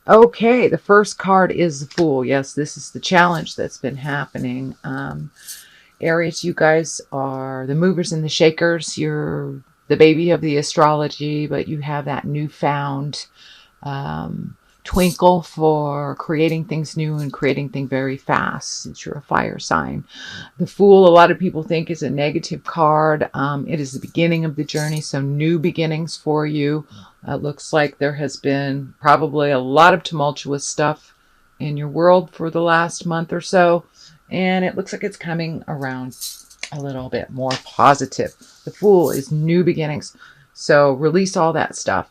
Okay, the first card is the Fool. Yes, this is the challenge that's been happening. Aries, you guys are the movers and the shakers. You're the baby of the astrology, but you have that newfound um, twinkle for creating things new and creating things very fast since you're a fire sign. The Fool, a lot of people think, is a negative card. It is the beginning of the journey, so new beginnings for you. It looks like there has been probably a lot of tumultuous stuff in your world for the last month or so, and it looks like it's coming around a little bit more positive. The Fool is new beginnings, so release all that stuff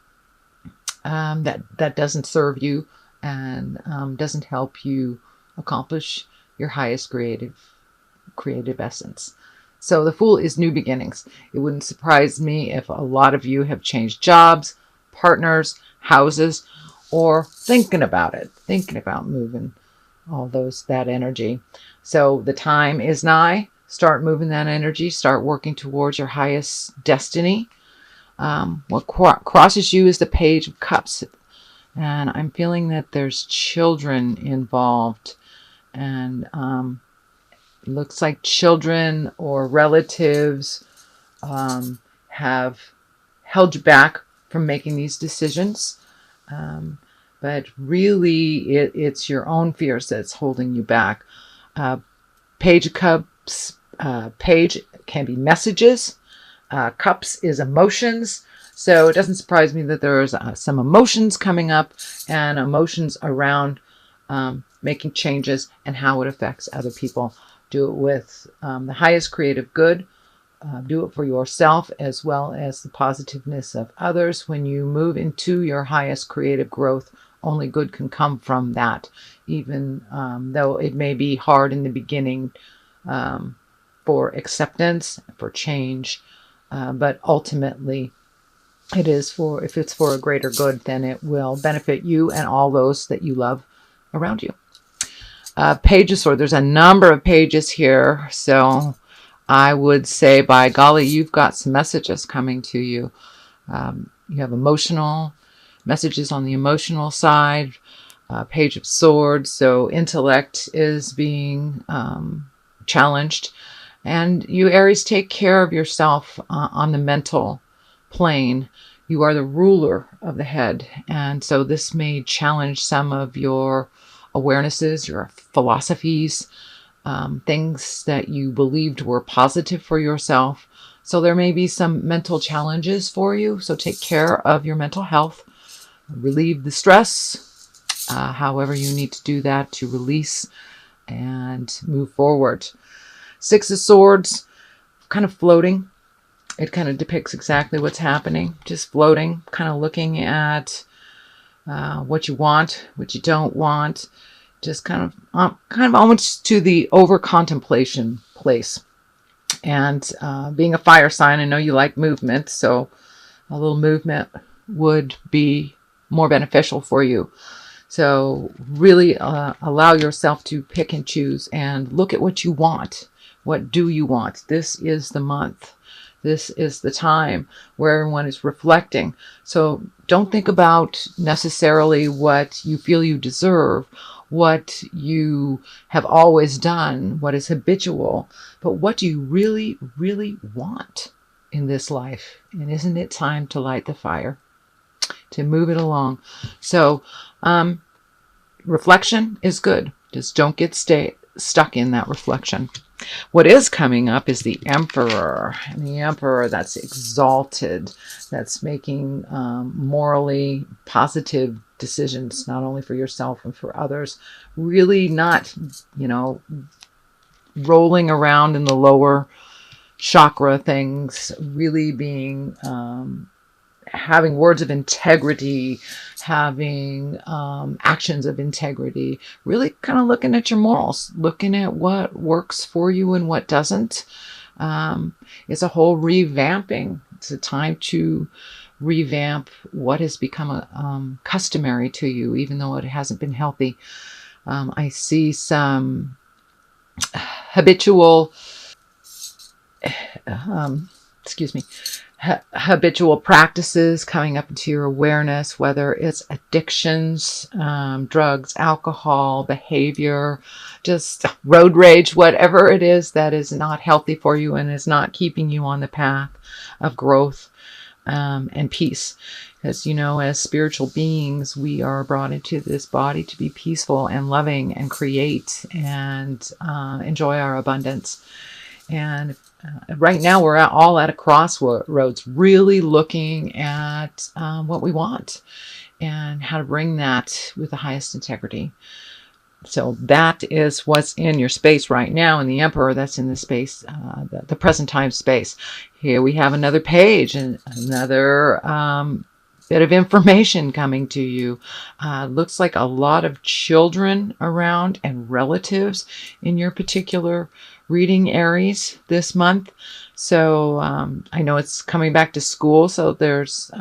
that doesn't serve you and doesn't help you accomplish your highest creative essence. So the Fool is new beginnings. It wouldn't surprise me if a lot of you have changed jobs, partners, houses, or thinking about it, thinking about moving that energy. So the time is nigh. Start moving that energy. Start working towards your highest destiny. What crosses you is the Page of Cups. And I'm feeling that there's children involved. And it looks like children or relatives have held you back from making these decisions. But really, it's your own fears that's holding you back. Page of Cups, page can be messages. Cups is emotions. So it doesn't surprise me that there's some emotions coming up and emotions around making changes and how it affects other people. Do it with the highest creative good. Do it for yourself as well as the positiveness of others. When you move into your highest creative growth, only good can come from that, even though it may be hard in the beginning for acceptance, for change. But ultimately, if it's for a greater good, then it will benefit you and all those that you love around you. Page of Swords, there's a number of pages here. So I would say, by golly, you've got some messages coming to you. You have emotional messages on the emotional side. Page of Swords, so intellect is being challenged. And you, Aries, take care of yourself on the mental plane. You are the ruler of the head. And so this may challenge some of your awarenesses, your philosophies, things that you believed were positive for yourself. So there may be some mental challenges for you. So take care of your mental health. Relieve the stress, however you need to do that to release and move forward. Six of Swords, kind of floating. It kind of depicts exactly what's happening. Just floating, kind of looking at what you want, what you don't want. Just kind of almost to the over contemplation place. And being a fire sign, I know you like movement, so a little movement would be more beneficial for you. So really allow yourself to pick and choose and look at what you want. What do you want? This is the month. This is the time where everyone is reflecting. So don't think about necessarily what you feel you deserve, what you have always done, what is habitual, but what do you really, really want in this life? And isn't it time to light the fire, to move it along? So reflection is good. Just don't get stuck in that reflection. What is coming up is the Emperor. And the Emperor, that's exalted, that's making morally positive decisions, not only for yourself and for others. Really not, rolling around in the lower chakra things, really being having words of integrity, having actions of integrity, really kind of looking at your morals, looking at what works for you and what doesn't. It's a whole revamping. It's a time to revamp what has become customary to you, even though it hasn't been healthy. I see some habitual habitual practices coming up into your awareness, whether it's addictions, drugs, alcohol, behavior, just road rage, whatever it is that is not healthy for you and is not keeping you on the path of growth and peace. Because, as spiritual beings, we are brought into this body to be peaceful and loving and create and enjoy our abundance. And right now we're all at a crossroads, really looking at what we want and how to bring that with the highest integrity. So that is what's in your space right now. And the Emperor, that's in the space, the present time space. Here we have another page and another bit of information coming to you. Looks like a lot of children around and relatives in your particular reading, Aries, this month. So I know it's coming back to school, so there's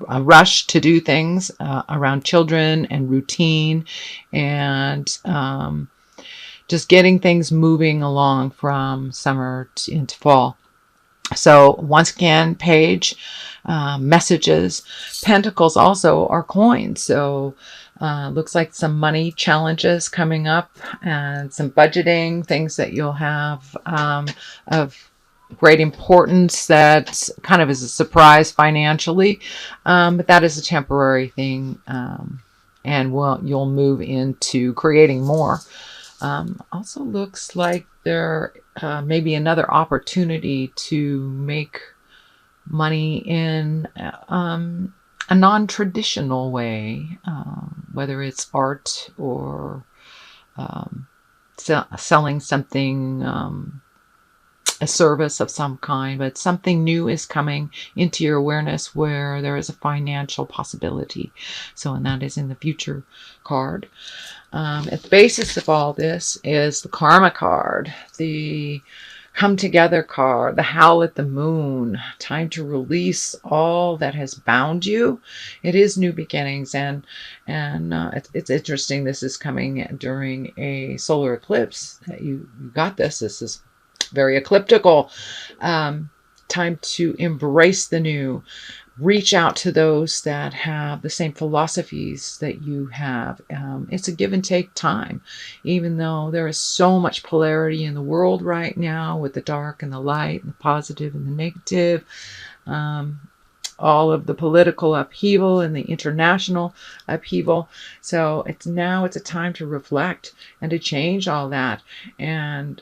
a rush to do things around children and routine and just getting things moving along from summer into fall. So once again, page, messages. Pentacles also are coins. So looks like some money challenges coming up and some budgeting, things that you'll have of great importance that kind of is a surprise financially. But that is a temporary thing. And you'll move into creating more. Also looks like there may be another opportunity to make money in a non-traditional way, whether it's art or selling something, a service of some kind, but something new is coming into your awareness where there is a financial possibility. So, and that is in the future card. At the basis of all this is the Karma card, the Come Together card, the Howl at the Moon, time to release all that has bound you. It is new beginnings, and it's interesting. This is coming during a solar eclipse. You got this. This is very ecliptical. Time to embrace the new. Reach out to those that have the same philosophies that you have. It's a give and take time, even though there is so much polarity in the world right now with the dark and the light, and the positive and the negative, all of the political upheaval and the international upheaval. So it's a time to reflect and to change all that. And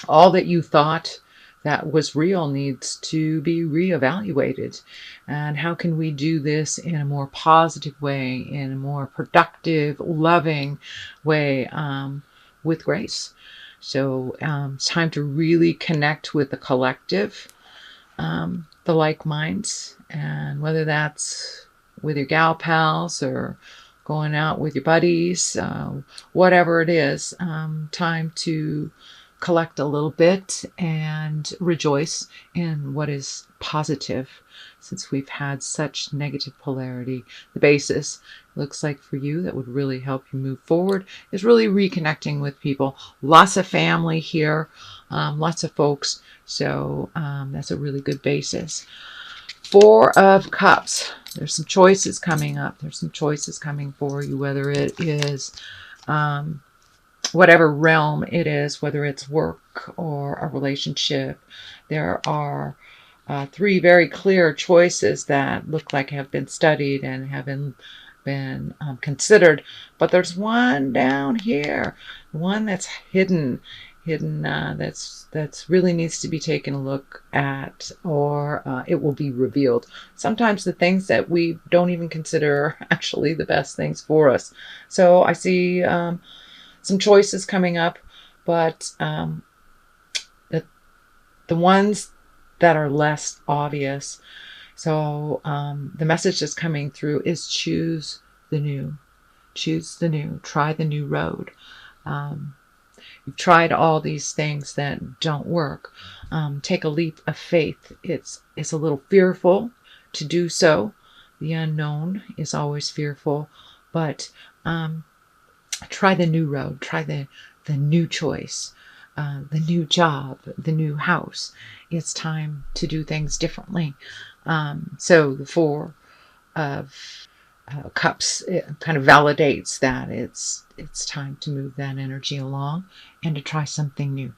all that you thought that was real needs to be reevaluated. And how can we do this in a more positive way, in a more productive, loving way, with grace? So it's time to really connect with the collective, the like minds, and whether that's with your gal pals or going out with your buddies, whatever it is, time to collect a little bit and rejoice in what is positive, since we've had such negative polarity. The basis looks like for you that would really help you move forward is really reconnecting with people. Lots of family here, lots of folks. So that's a really good basis. Four of Cups. There's some choices coming up. There's some choices coming for you, whether it is whatever realm it is, whether it's work or a relationship. There are three very clear choices that look like have been studied and have been considered. But there's one down here, one that's hidden, that's really needs to be taken a look at, or it will be revealed. Sometimes the things that we don't even consider are actually the best things for us. So I see some choices coming up, but the ones that are less obvious. So the message that's coming through is choose the new. Choose the new. Try the new road. You've tried all these things that don't work. Take a leap of faith. It's a little fearful to do so. The unknown is always fearful, but try the new road. Try the new choice. the new job, the new house. It's time to do things differently. So the Four of Cups, it kind of validates that it's time to move that energy along and to try something new.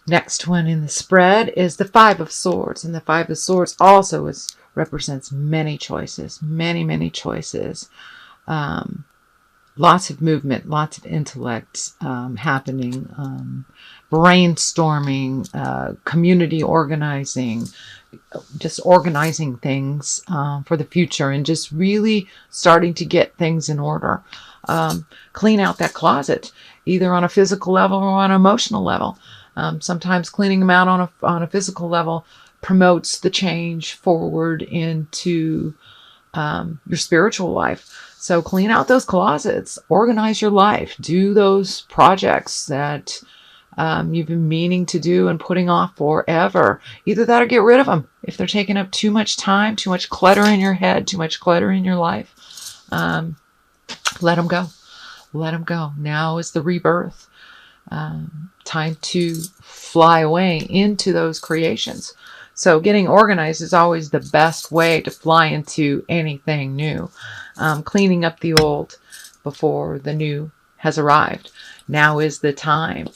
Next one in the spread is the Five of Swords, and the Five of Swords also represents many choices, many choices. Lots of movement, lots of intellect happening, brainstorming, community organizing, just organizing things for the future, and just really starting to get things in order. Clean out that closet, either on a physical level or on an emotional level. Sometimes cleaning them out on a physical level promotes the change forward into your spiritual life. So clean out those closets, organize your life, do those projects that you've been meaning to do and putting off forever. Either that or get rid of them. If they're taking up too much time, too much clutter in your head, too much clutter in your life, let them go. Let them go. Now is the rebirth. Time to fly away into those creations. So getting organized is always the best way to fly into anything new. Cleaning up the old before the new has arrived. Now is the time,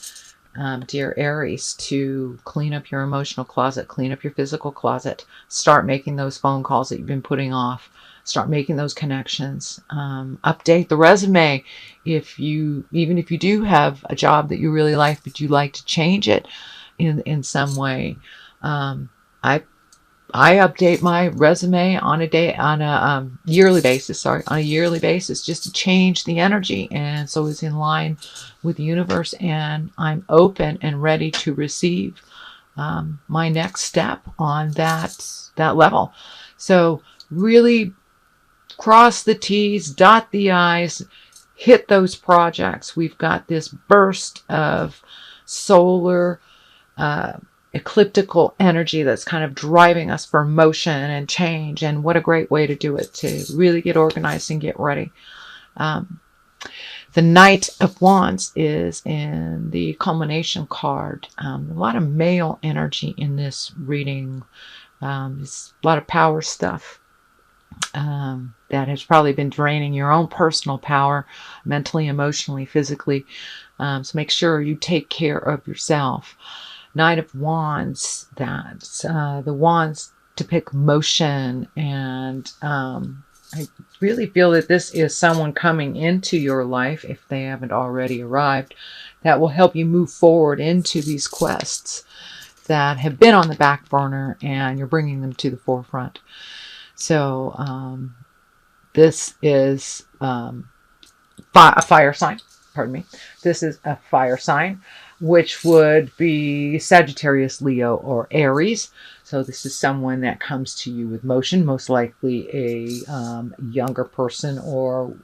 dear Aries, to clean up your emotional closet, clean up your physical closet, start making those phone calls that you've been putting off, start making those connections, update the resume. Even if you do have a job that you really like, but you like to change it in some way. I update my resume on a yearly basis, just to change the energy, and so it's in line with the universe, and I'm open and ready to receive my next step on that level. So really cross the T's, dot the I's, hit those projects. We've got this burst of solar ecliptical energy that's kind of driving us for motion and change, and what a great way to do it, to really get organized and get ready. The Knight of Wands is in the culmination card. A lot of male energy in this reading. It's a lot of power stuff that has probably been draining your own personal power, mentally, emotionally, physically. So make sure you take care of yourself. Knight of Wands, that's the wands depict motion, and I really feel that this is someone coming into your life, if they haven't already arrived, that will help you move forward into these quests that have been on the back burner, and you're bringing them to the forefront. So this is a fire sign. Pardon me. This is a fire sign, which would be Sagittarius, Leo, or Aries. So this is someone that comes to you with motion, most likely a younger person, or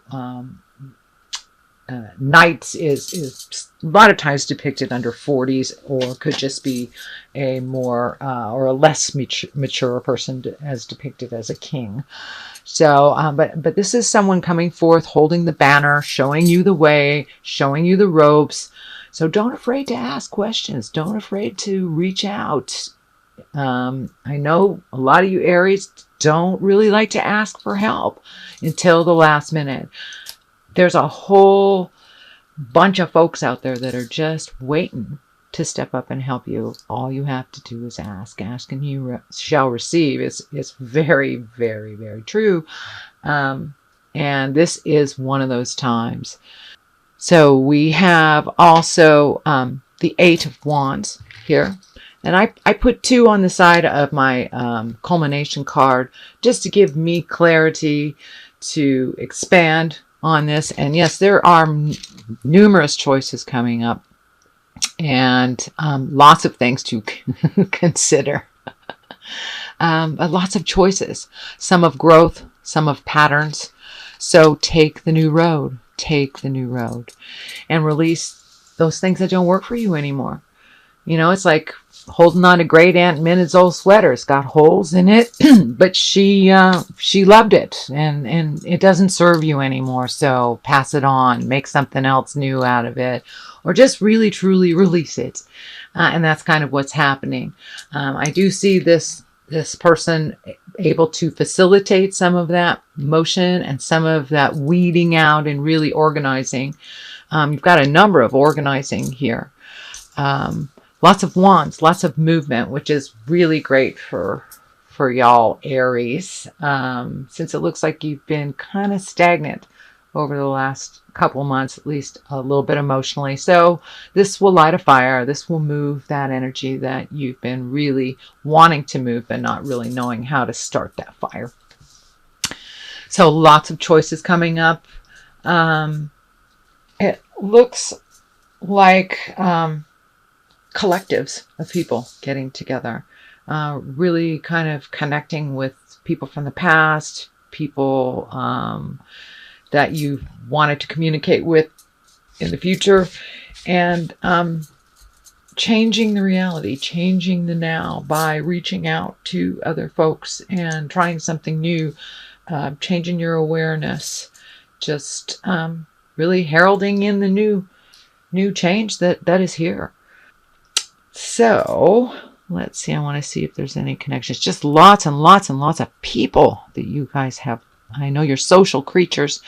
Knight is a lot of times depicted under 40s, or could just be a more or a less mature person as depicted as a king. So, but this is someone coming forth, holding the banner, showing you the way, showing you the ropes. So don't afraid to ask questions. Don't afraid to reach out. I know a lot of you Aries don't really like to ask for help until the last minute. There's a whole bunch of folks out there that are just waiting to step up and help you. All you have to do is ask. Ask and you shall receive. It's very, very, very true. And this is one of those times. So we have also the Eight of Wands here. And I put 2 on the side of my culmination card just to give me clarity to expand on this. And yes, there are numerous choices coming up, and lots of things to consider. Lots of choices, some of growth, some of patterns. So take the new road. Take the new road and release those things that don't work for you anymore. You know, it's like holding on to Great Aunt Minna's old sweater. It's got holes in it, but she loved it, and it doesn't serve you anymore. So pass it on, make something else new out of it, or just really truly release it. And that's kind of what's happening. I do see this person able to facilitate some of that motion and some of that weeding out and really organizing. You've got a number of organizing here. Lots of wands, lots of movement, which is really great for y'all Aries, since it looks like you've been kind of stagnant over the last couple months, at least a little bit emotionally. So this will light a fire. This will move that energy that you've been really wanting to move but not really knowing how to start that fire. So lots of choices coming up. It looks like collectives of people getting together, really kind of connecting with people from the past, people that you wanted to communicate with in the future, and changing the reality, changing the now by reaching out to other folks and trying something new, changing your awareness, just really heralding in the new change that is here. So let's see. I want to see if there's any connections. Just lots and lots and lots of people that you guys have. I know you're social creatures.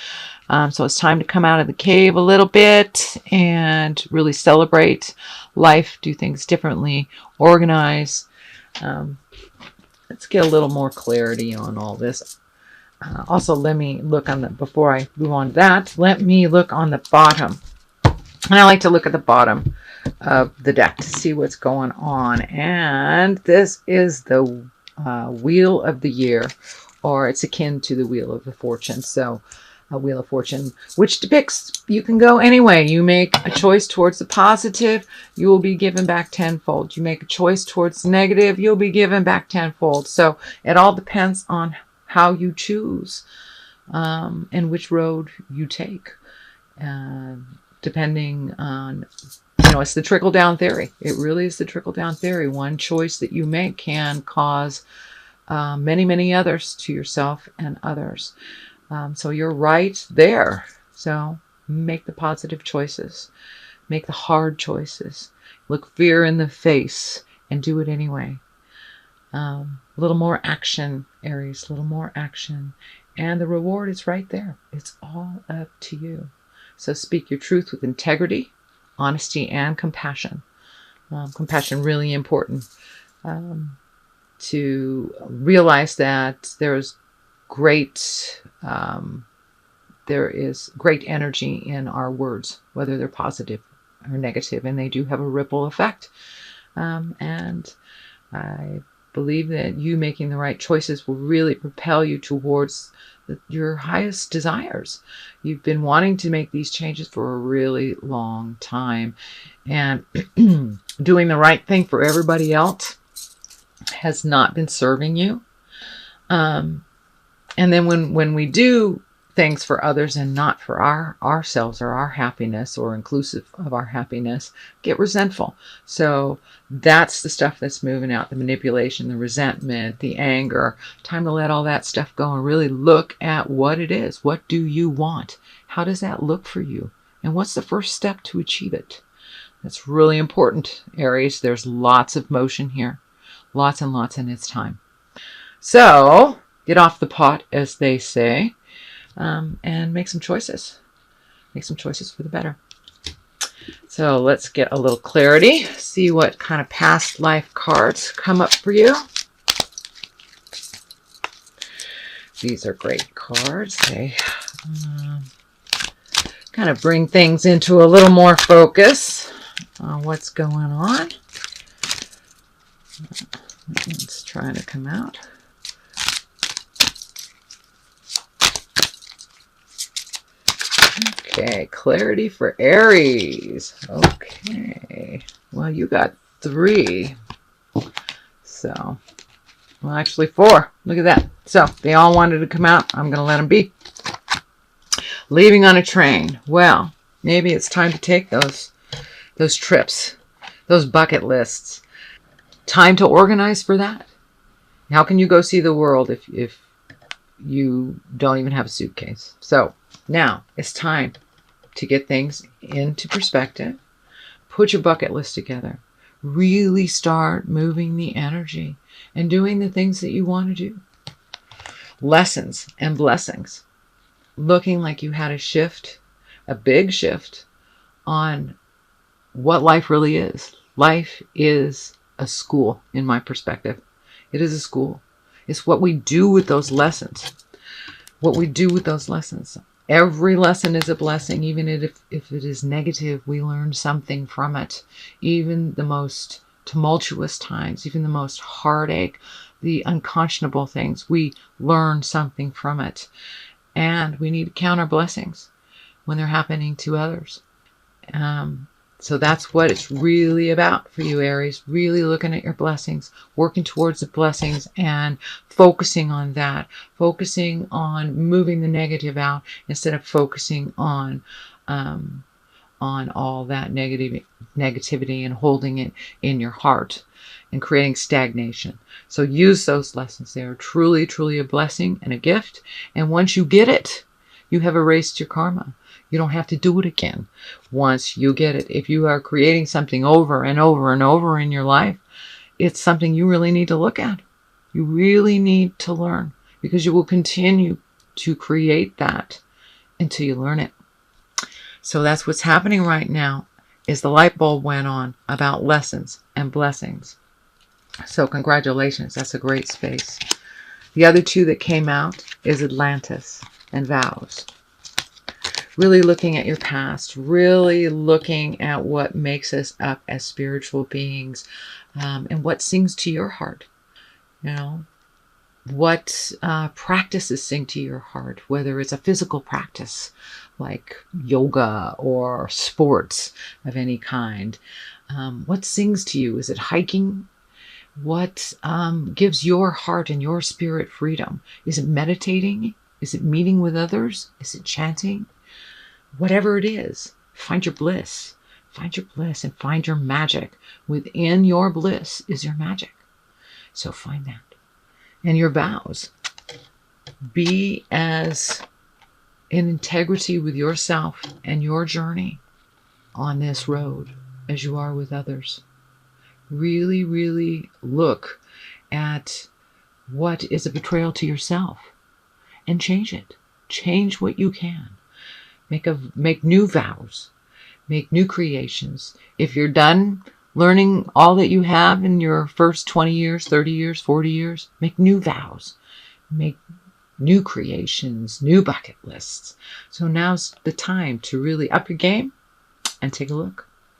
So it's time to come out of the cave a little bit and really celebrate life, do things differently, organize. Let's get a little more clarity on all this. Also, let me look on before I move on to that, let me look on the bottom. And I like to look at the bottom of the deck to see what's going on. And this is the Wheel of the Year, or it's akin to the Wheel of the Fortune. So a Wheel of Fortune, which depicts you can go any way. You make a choice towards the positive, you will be given back tenfold. You make a choice towards the negative, you'll be given back tenfold. So it all depends on how you choose and which road you take. Depending on, it's the trickle-down theory. It really is the trickle-down theory. One choice that you make can cause many, many others to yourself and others. So you're right there. So make the positive choices. Make the hard choices. Look fear in the face and do it anyway. A little more action, Aries, a little more action. And the reward is right there. It's all up to you. So speak your truth with integrity, honesty, and compassion. Compassion, really important. To realize that there is great energy in our words, whether they're positive or negative, and they do have a ripple effect. And I believe that you making the right choices will really propel you towards your highest desires. You've been wanting to make these changes for a really long time, and doing the right thing for everybody else has not been serving you. And then when we do things for others and not for ourselves or our happiness or inclusive of our happiness, get resentful. So that's the stuff that's moving out, the manipulation, the resentment, the anger. Time to let all that stuff go and really look at what it is. What do you want? How does that look for you? And what's the first step to achieve it? That's really important, Aries. There's lots of motion here. Lots and lots, and it's time. So get off the pot, as they say. And make some choices. Make some choices for the better. So let's get a little clarity. See what kind of past life cards come up for you. These are great cards. They kind of bring things into a little more focus on what's going on. It's trying to come out. Okay, clarity for Aries. Okay. Well, you got 3. So, well, actually 4. Look at that. So, they all wanted to come out. I'm going to let them be. Leaving on a train. Well, maybe it's time to take those trips, those bucket lists. time to organize for that. How can you go see the world if you don't even have a suitcase? So now it's time to get things into perspective. Put your bucket list together. Really start moving the energy and doing the things that you want to do. Lessons and blessings. Looking like you had a shift, a big shift on what life really is. Life is a school, in my perspective. It is a school. It's what we do with those lessons. What we do with those lessons. Every lesson is a blessing. Even if it is negative, we learn something from it. Even the most tumultuous times, even the most heartache, the unconscionable things, we learn something from it. And we need to count our blessings when they're happening to others. So that's what it's really about for you, Aries. Really looking at your blessings, working towards the blessings and focusing on that. Focusing on moving the negative out instead of focusing on all that negativity and holding it in your heart and creating stagnation. So use those lessons. They are truly, truly a blessing and a gift. And once you get it, you have erased your karma. You don't have to do it again once you get it. If you are creating something over and over and over in your life, it's something you really need to look at. You really need to learn, because you will continue to create that until you learn it. So that's what's happening right now, is the light bulb went on about lessons and blessings. So congratulations. That's a great space. The other two that came out is Atlantis and vows. Really looking at your past, really looking at what makes us up as spiritual beings, and what sings to your heart. You know, what practices sing to your heart, whether it's a physical practice like yoga or sports of any kind. What sings to you? Is it hiking? What gives your heart and your spirit freedom? Is it meditating? Is it meeting with others? Is it chanting? Whatever it is, find your bliss. Find your bliss and find your magic. Within your bliss is your magic. So find that. And your vows. Be as in integrity with yourself and your journey on this road as you are with others. Really, really look at what is a betrayal to yourself and change it. Change what you can. Make new vows. Make new creations. If you're done learning all that you have in your first 20 years, 30 years, 40 years, make new vows. Make new creations, new bucket lists. So now's the time to really up your game and take a look.